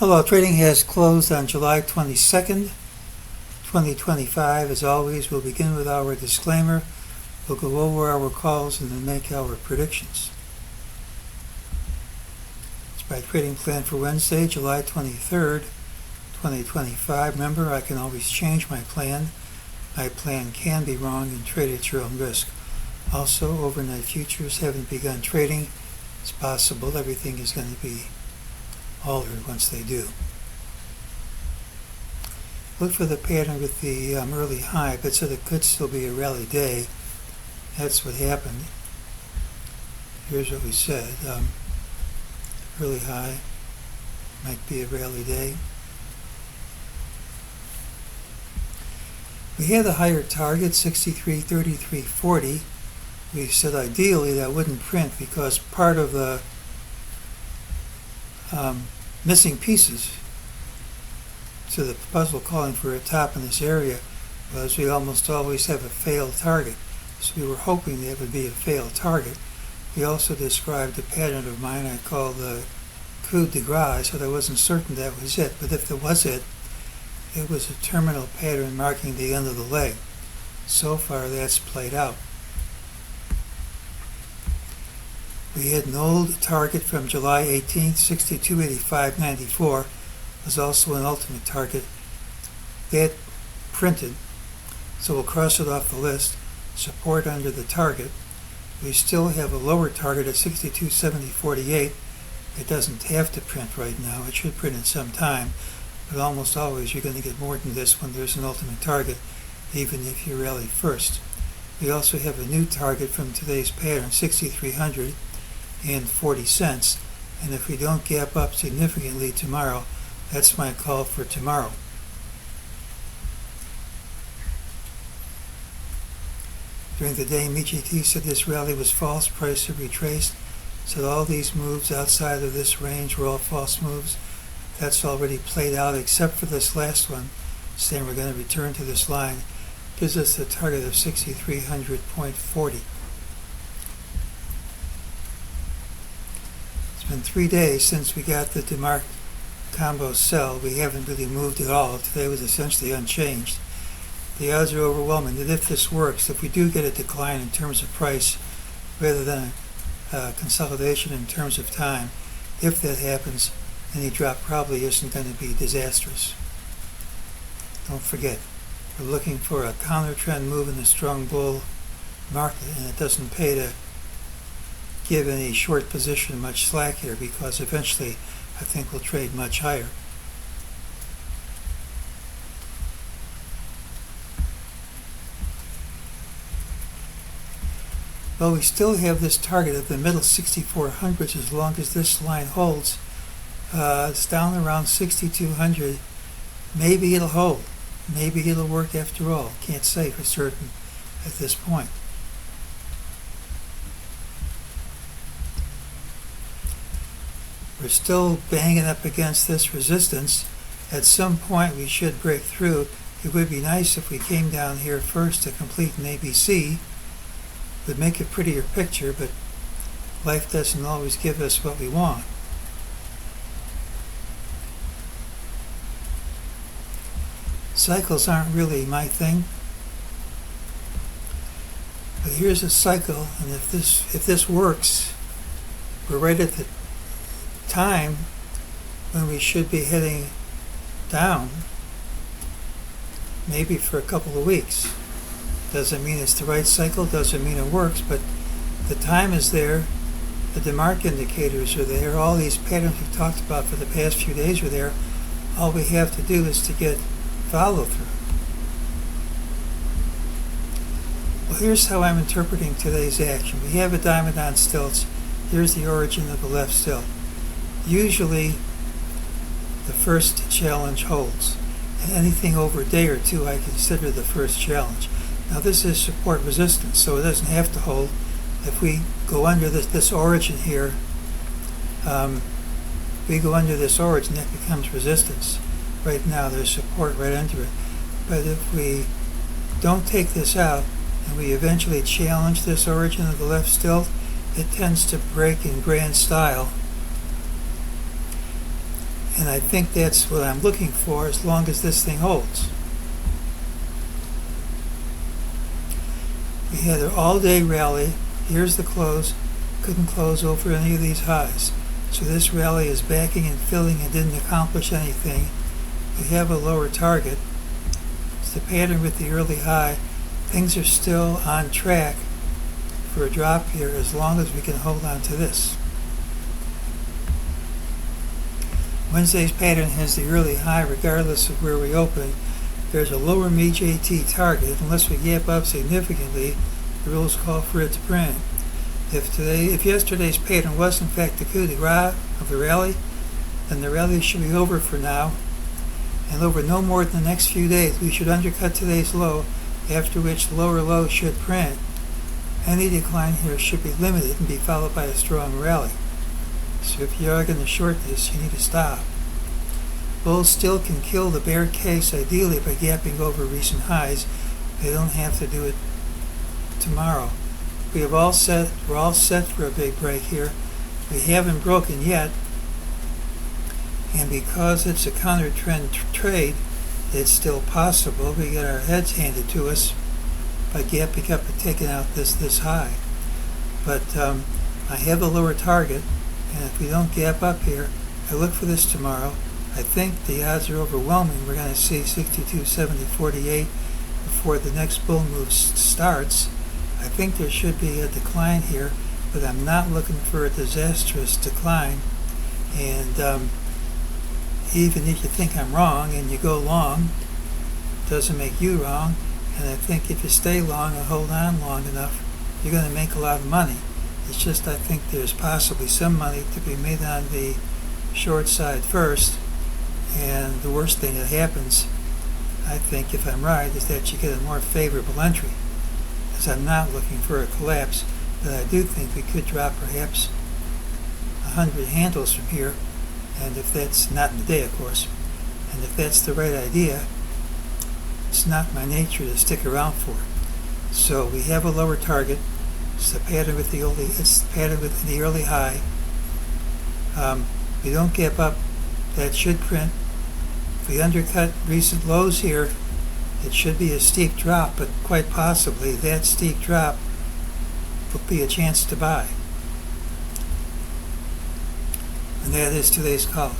Hello, trading has closed on July 22nd, 2025. As always, we'll begin with our disclaimer. We'll go over our calls and then make our predictions. It's my trading plan for Wednesday, July 23rd, 2025. Remember, I can always change my plan. My plan can be wrong and trade at your own risk. Also, overnight futures haven't begun trading. It's possible everything is going to be altered once they do. Look for the pattern with the early high, but so it could still be a rally day. That's what happened. Here's what we said. Early high might be a rally day. We had a higher target, 63.33.40. We said ideally that wouldn't print because part of the missing pieces to the puzzle calling for a top in this area was we almost always have a failed target. So we were hoping that would be a failed target. We also described a pattern of mine I called the coup de grace, so I wasn't certain that was it. But if it was it was a terminal pattern marking the end of the leg. So far that's played out. We had an old target from July 18th, 62.85.94, was also an ultimate target. That printed, so we'll cross it off the list. Support under the target. We still have a lower target at 62.70.48. It doesn't have to print right now. It should print in some time, but almost always you're going to get more than this when there's an ultimate target, even if you rally first. We also have a new target from today's pattern, 6,300. And 40 cents, and if we don't gap up significantly tomorrow, that's my call for tomorrow. During the day, MEJT said this rally was false, price had retraced, said all these moves outside of this range were all false moves. That's already played out except for this last one, saying we're going to return to this line. Gives us the target of 6,300.40. It's been 3 days since we got the DeMark combo sell. We haven't really moved at all. Today was essentially unchanged. The odds are overwhelming that if this works, if we do get a decline in terms of price rather than a consolidation in terms of time, if that happens, any drop probably isn't going to be disastrous. Don't forget, we're looking for a counter trend move in the strong bull market, and it doesn't pay to give any short position much slack here because eventually I think we'll trade much higher. Well, we still have this target of the middle 6400s as long as this line holds. It's down around 6200. Maybe it'll hold. Maybe it'll work after all. Can't say for certain at this point. We're still banging up against this resistance. At some point we should break through. It would be nice if we came down here first to complete an ABC. It would make a prettier picture, but life doesn't always give us what we want. Cycles aren't really my thing. But here's a cycle, and if this works, we're right at the time when we should be heading down, maybe for a couple of weeks. Doesn't mean it's the right cycle, doesn't mean it works, but the time is there, the DeMark indicators are there, all these patterns we've talked about for the past few days are there. All we have to do is to get follow through. Well, here's how I'm interpreting today's action. We have a diamond on stilts. Here's the origin of the left stilt. Usually the first challenge holds, and anything over a day or two I consider the first challenge. Now this is support resistance, so it doesn't have to hold. If we go under this origin here, we go under this origin, that becomes resistance. Right now there's support right under it. But if we don't take this out and we eventually challenge this origin of the left stilt, it tends to break in grand style And I think that's what I'm looking for as long as this thing holds. We had an all-day rally. Here's the close. Couldn't close over any of these highs. So this rally is backing and filling and didn't accomplish anything. We have a lower target. It's the pattern with the early high. Things are still on track for a drop here as long as we can hold on to this. Wednesday's pattern has the early high regardless of where we open. There's a lower MEJT target. Unless we gap up significantly, the rules call for it to print. If yesterday's pattern was in fact the coup de grace of the rally, then the rally should be over for now. And over no more than the next few days, we should undercut today's low, after which the lower low should print. Any decline here should be limited and be followed by a strong rally. So if you are going to short this, you need to stop. Bulls still can kill the bear case ideally by gapping over recent highs. They don't have to do it tomorrow. We're all set for a big break here. We haven't broken yet. And because it's a counter trend trade, it's still possible. We get our heads handed to us by gapping up and taking out this high. But I have a lower target, and if we don't gap up here, I look for this tomorrow. I think the odds are overwhelming. We're going to see 62, 70, 48 before the next bull move starts. I think there should be a decline here, but I'm not looking for a disastrous decline. And even if you think I'm wrong and you go long, it doesn't make you wrong. And I think if you stay long and hold on long enough, you're going to make a lot of money. It's just I think there's possibly some money to be made on the short side first. And the worst thing that happens, I think, if I'm right, is that you get a more favorable entry. Because I'm not looking for a collapse, but I do think we could drop perhaps 100 handles from here. And if that's not in the day, of course, and if that's the right idea, it's not my nature to stick around for it. So we have a lower target. It's the pattern with the early high. We don't gap up. That should print. If we undercut recent lows here, it should be a steep drop, but quite possibly that steep drop will be a chance to buy. And that is today's call.